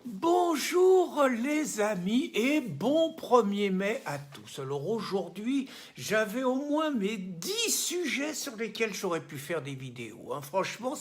Bonjour les amis et bon 1er mai à tous. Alors aujourd'hui, j'avais au moins mes 10 sujets sur lesquels j'aurais pu faire des vidéos. Franchement,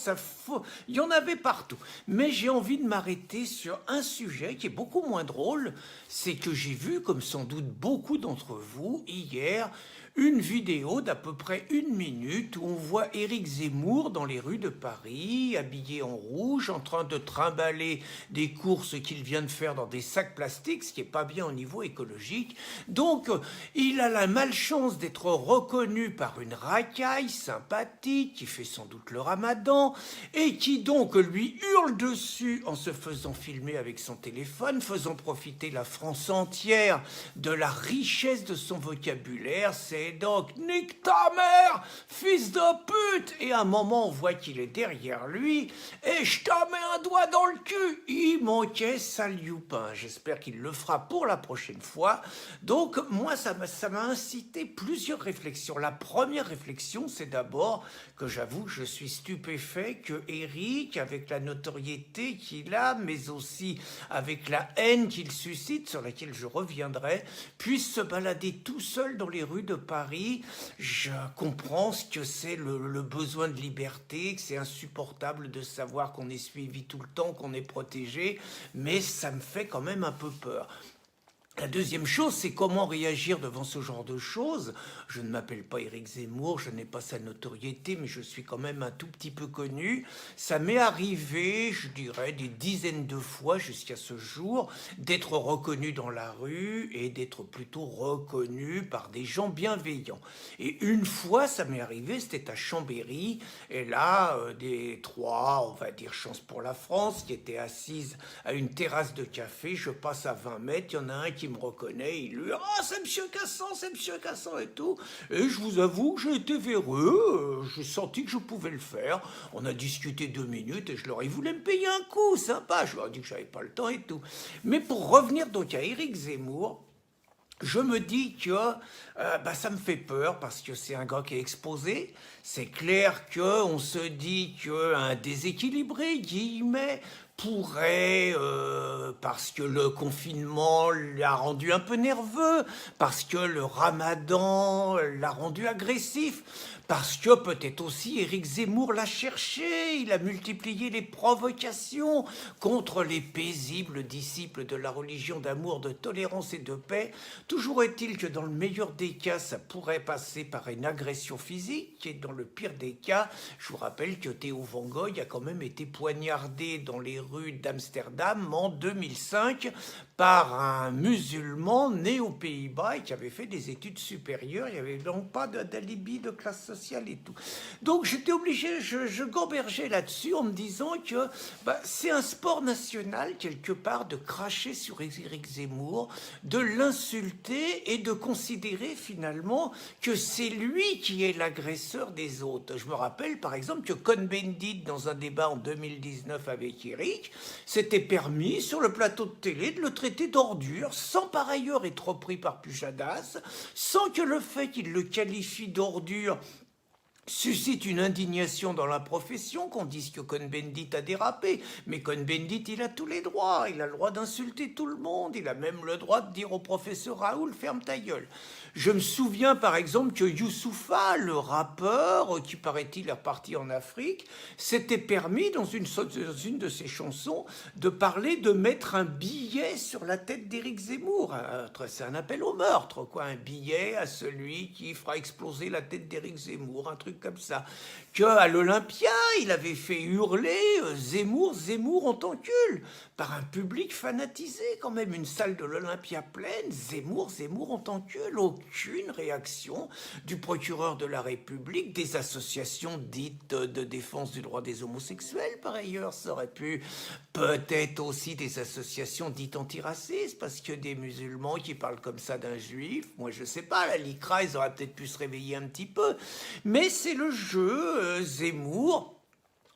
il y en avait partout. Mais j'ai envie de m'arrêter sur un sujet qui est beaucoup moins drôle. C'est que j'ai vu, comme sans doute beaucoup d'entre vous, hier, une vidéo d'à peu près 1 minute où on voit Éric Zemmour dans les rues de Paris, habillé en rouge, en train de trimballer des courses qu'il vient de faire dans des sacs plastiques, ce qui n'est pas bien au niveau écologique. Donc, il a la malchance d'être reconnu par une racaille sympathique qui fait sans doute le ramadan et qui donc lui hurle dessus en se faisant filmer avec son téléphone, faisant profiter la France entière de la richesse de son vocabulaire. C'est donc nique ta mère, fils de pute. Et à un moment, on voit qu'il est derrière lui et je te mets un doigt dans le cul. Il manquait sale youpin. J'espère qu'il le fera pour la prochaine fois. Donc, moi, ça m'a incité plusieurs réflexions. La première réflexion, c'est d'abord que j'avoue que je suis stupéfait que Éric, avec la notoriété qu'il a, mais aussi avec la haine qu'il suscite, sur laquelle je reviendrai, puisse se balader tout seul dans les rues de Paris. Je comprends ce que c'est le besoin de liberté, que c'est insupportable de savoir qu'on est suivi tout le temps, qu'on est protégé, mais ça me fait quand même un peu peur. La deuxième chose, c'est comment réagir devant ce genre de choses. Je ne m'appelle pas Éric Zemmour, je n'ai pas sa notoriété, mais je suis quand même un tout petit peu connu. Ça m'est arrivé, je dirais, des dizaines de fois jusqu'à ce jour, d'être reconnu dans la rue et d'être plutôt reconnu par des gens bienveillants. Et une fois, ça m'est arrivé, c'était à Chambéry, et là, des trois, on va dire, chances pour la France, qui étaient assises à une terrasse de café, je passe à 20 mètres, il y en a un qui me reconnaît, il lui dit « Ah, c'est Monsieur Cassan, c'est Monsieur Cassan » et tout. Et je vous avoue que j'ai été véreux, j'ai senti que je pouvais le faire. On a discuté 2 minutes et je leur ai voulu me payer un coup, sympa. Je leur ai dit que j'avais pas le temps et tout. Mais pour revenir donc à Éric Zemmour, je me dis que ça me fait peur parce que c'est un gars qui est exposé. C'est clair qu'on se dit qu'un déséquilibré, guillemets, pourrait, parce que le confinement l'a rendu un peu nerveux, parce que le ramadan l'a rendu agressif, parce que peut-être aussi Éric Zemmour l'a cherché, il a multiplié les provocations contre les paisibles disciples de la religion d'amour, de tolérance et de paix. Toujours est-il que dans le meilleur des cas, ça pourrait passer par une agression physique, et dans le pire des cas, je vous rappelle que Theo Van Gogh a quand même été poignardé dans les rues d'Amsterdam en 2005 par un musulman né aux Pays-Bas et qui avait fait des études supérieures. Il n'y avait donc pas d'alibi de classe sociale et tout. Donc j'étais obligé, je gambergeais là-dessus en me disant que c'est un sport national quelque part de cracher sur Éric Zemmour, de l'insulter et de considérer finalement que c'est lui qui est l'agresseur des autres. Je me rappelle par exemple que Cohn-Bendit, dans un débat en 2019 avec Éric, s'était permis sur le plateau de télé de le traiter d'ordure, sans par ailleurs être repris par Pujadas, sans que le fait qu'il le qualifie d'ordure suscite une indignation dans la profession, qu'on dise que Cohn-Bendit a dérapé. Mais Cohn-Bendit, il a tous les droits. Il a le droit d'insulter tout le monde. Il a même le droit de dire au professeur Raoul, ferme ta gueule. Je me souviens par exemple que Youssoupha, le rappeur, qui paraît-il est reparti en Afrique, s'était permis dans une de ses chansons de parler de mettre un billet sur la tête d'Éric Zemmour. C'est un appel au meurtre, quoi. Un billet à celui qui fera exploser la tête d'Éric Zemmour, un truc comme ça. Qu'à l'Olympia, il avait fait hurler Zemmour, Zemmour, on t'encule, par un public fanatisé quand même. Une salle de l'Olympia pleine, Zemmour, Zemmour, on t'encule. Aucune réaction du procureur de la République, des associations dites de défense du droit des homosexuels, par ailleurs. Ça aurait pu peut-être aussi des associations dites antiracistes, parce que des musulmans qui parlent comme ça d'un juif, moi je sais pas, la LICRA, ils auraient peut-être pu se réveiller un petit peu. Mais c'est le jeu, Zemmour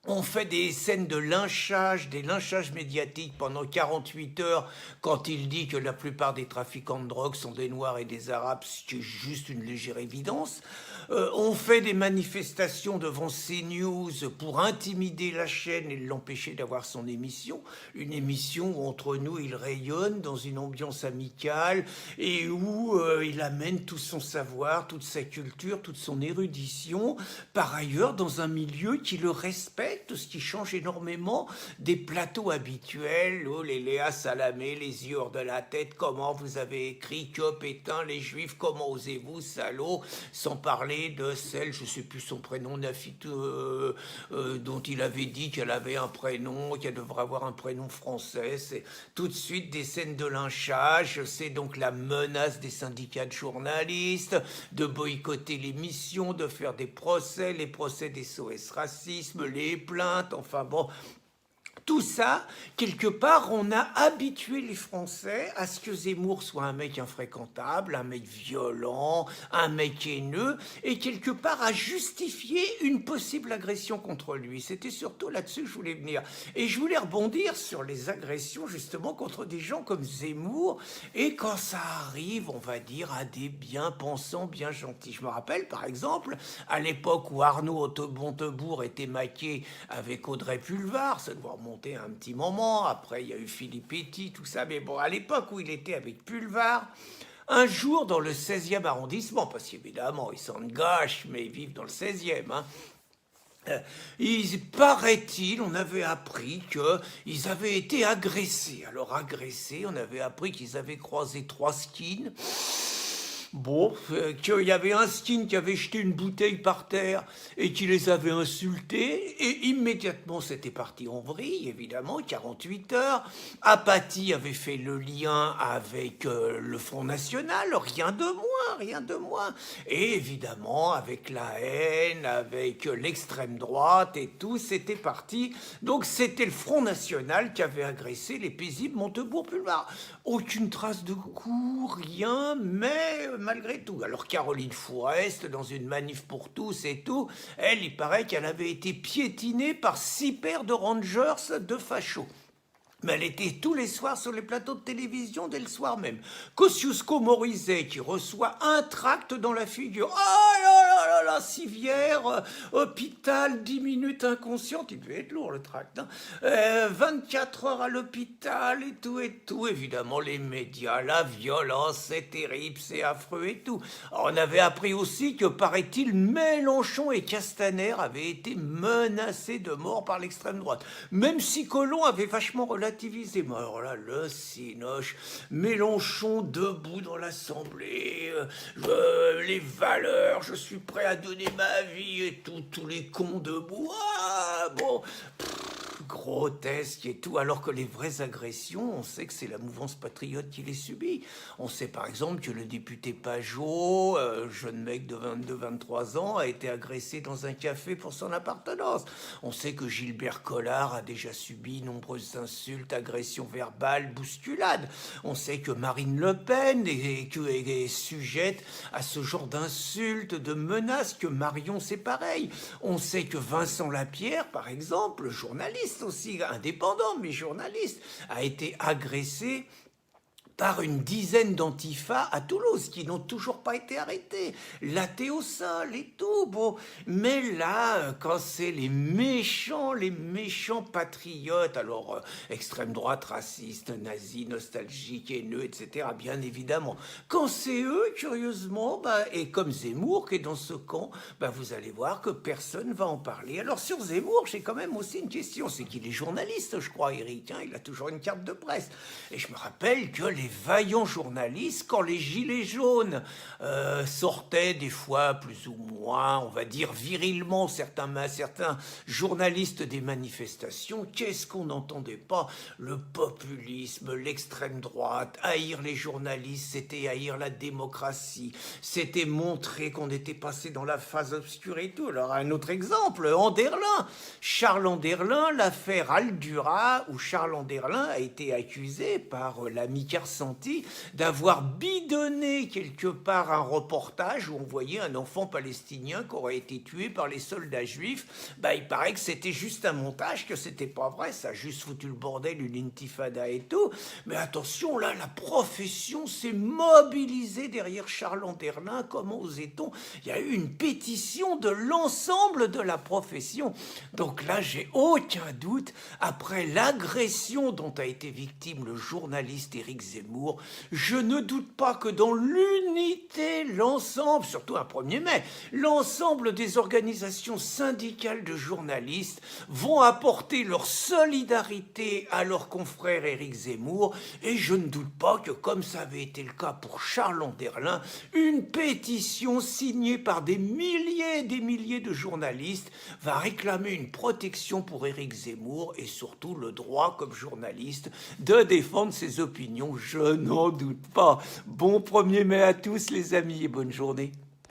On fait des scènes de lynchage, des lynchages médiatiques pendant 48 heures quand il dit que la plupart des trafiquants de drogue sont des Noirs et des Arabes, ce qui est juste une légère évidence. On fait des manifestations devant CNews pour intimider la chaîne et l'empêcher d'avoir son émission. Une émission où entre nous il rayonne dans une ambiance amicale et où il amène tout son savoir, toute sa culture, toute son érudition. Par ailleurs, dans un milieu qui le respecte, ce qui change énormément des plateaux habituels, oh, les Léa Salamé, les yeux hors de la tête, comment vous avez écrit, que pétain les juifs, comment osez-vous, salaud, sans parler de celle, je ne sais plus son prénom, Nafit, dont il avait dit qu'elle avait un prénom, qu'elle devrait avoir un prénom français. C'est tout de suite des scènes de lynchage, c'est donc la menace des syndicats de journalistes, de boycotter l'émission, de faire des procès, les procès des SOS Racisme, les plaintes, enfin bon, tout ça, quelque part, on a habitué les Français à ce que Zemmour soit un mec infréquentable, un mec violent, un mec haineux, et quelque part à justifier une possible agression contre lui. C'était surtout là-dessus que je voulais venir. Et je voulais rebondir sur les agressions, justement, contre des gens comme Zemmour, et quand ça arrive, on va dire, à des bien-pensants, bien gentils. Je me rappelle, par exemple, à l'époque où Arnaud Montebourg était maqué avec Audrey Pulvar, ça doit remonter un petit moment, après il y a eu Philippe Petit, tout ça, mais bon, à l'époque où il était avec Pulvar, un jour dans le 16e arrondissement, parce qu'évidemment ils sont de gauche, mais ils vivent dans le 16e, hein, paraît-il, on avait appris qu'ils avaient été agressés. Alors agressés, on avait appris qu'ils avaient croisé 3 skins. Bon, qu'il y avait un skin qui avait jeté une bouteille par terre et qui les avait insultés, et immédiatement c'était parti en vrille, évidemment, 48 heures. Apathy avait fait le lien avec le Front National, rien de moins, rien de moins. Et évidemment, avec la haine, avec l'extrême droite et tout, c'était parti. Donc c'était le Front National qui avait agressé les paisibles Montebourg-Pulvar. Aucune trace de coup, rien, mais malgré tout. Alors Caroline Fourest, dans une manif pour tous et tout, elle, il paraît qu'elle avait été piétinée par 6 paires de rangers de fachos. Mais elle était tous les soirs sur les plateaux de télévision dès le soir même. Kosciusko-Morizet qui reçoit un tract dans la figure. Oh là là, civière, hôpital, 10 minutes inconsciente. Il devait être lourd le tract. Hein. 24 heures à l'hôpital et tout. Évidemment, les médias, la violence, c'est terrible, c'est affreux et tout. Alors, on avait appris aussi que, paraît-il, Mélenchon et Castaner avaient été menacés de mort par l'extrême droite. Même si Collomb avait vachement relativisé. Mais alors là, le cinoche, Mélenchon debout dans l'Assemblée, les valeurs, je suis prêt à donner ma vie et tout, tous les cons debout. Ah, bon, grotesque et tout, alors que les vraies agressions, on sait que c'est la mouvance patriote qui les subit. On sait par exemple que le député Pajot, jeune mec de 22-23 ans, a été agressé dans un café pour son appartenance. On sait que Gilbert Collard a déjà subi nombreuses insultes, agressions verbales, bousculades. On sait que Marine Le Pen est sujette à ce genre d'insultes, de menaces, que Marion c'est pareil. On sait que Vincent Lapierre, par exemple, journaliste aussi, indépendant mais journaliste, a été agressé par une dizaine d'antifas à Toulouse qui n'ont toujours pas été arrêtés, l'athée au sol et tout, bon. Mais là, quand c'est les méchants patriotes, alors extrême droite, raciste, nazi, nostalgique, haineux, etc., bien évidemment, quand c'est eux, curieusement, et comme Zemmour qui est dans ce camp, vous allez voir que personne va en parler. Alors sur Zemmour, j'ai quand même aussi une question, c'est qu'il est journaliste, je crois, Eric, hein, il a toujours une carte de presse. Et je me rappelle que les vaillants journalistes, quand les gilets jaunes sortaient des fois plus ou moins, on va dire virilement, certains journalistes des manifestations, qu'est-ce qu'on n'entendait pas? Le populisme, l'extrême droite, haïr les journalistes, c'était haïr la démocratie, c'était montrer qu'on était passé dans la phase obscure et tout. Alors un autre exemple, Anderlin, Charles Anderlin, l'affaire Aldura, où Charles Anderlin a été accusé par l'ami Carson ressenti d'avoir bidonné quelque part un reportage où on voyait un enfant palestinien qui aurait été tué par les soldats juifs. Il paraît que c'était juste un montage, que c'était pas vrai, ça a juste foutu le bordel, une intifada et tout. Mais attention, là, la profession s'est mobilisée derrière Charles Anderlin. Comment osait-on? Il y a eu une pétition de l'ensemble de la profession. Donc là, j'ai aucun doute, après l'agression dont a été victime le journaliste Éric Zemmour, je ne doute pas que dans l'unité, l'ensemble, surtout un 1er mai, l'ensemble des organisations syndicales de journalistes vont apporter leur solidarité à leur confrère Éric Zemmour, et je ne doute pas que, comme ça avait été le cas pour Charles Anderlin, une pétition signée par des milliers et des milliers de journalistes va réclamer une protection pour Éric Zemmour et surtout le droit, comme journaliste, de défendre ses opinions. Je n'en doute pas. Bon 1er mai à tous les amis et bonne journée.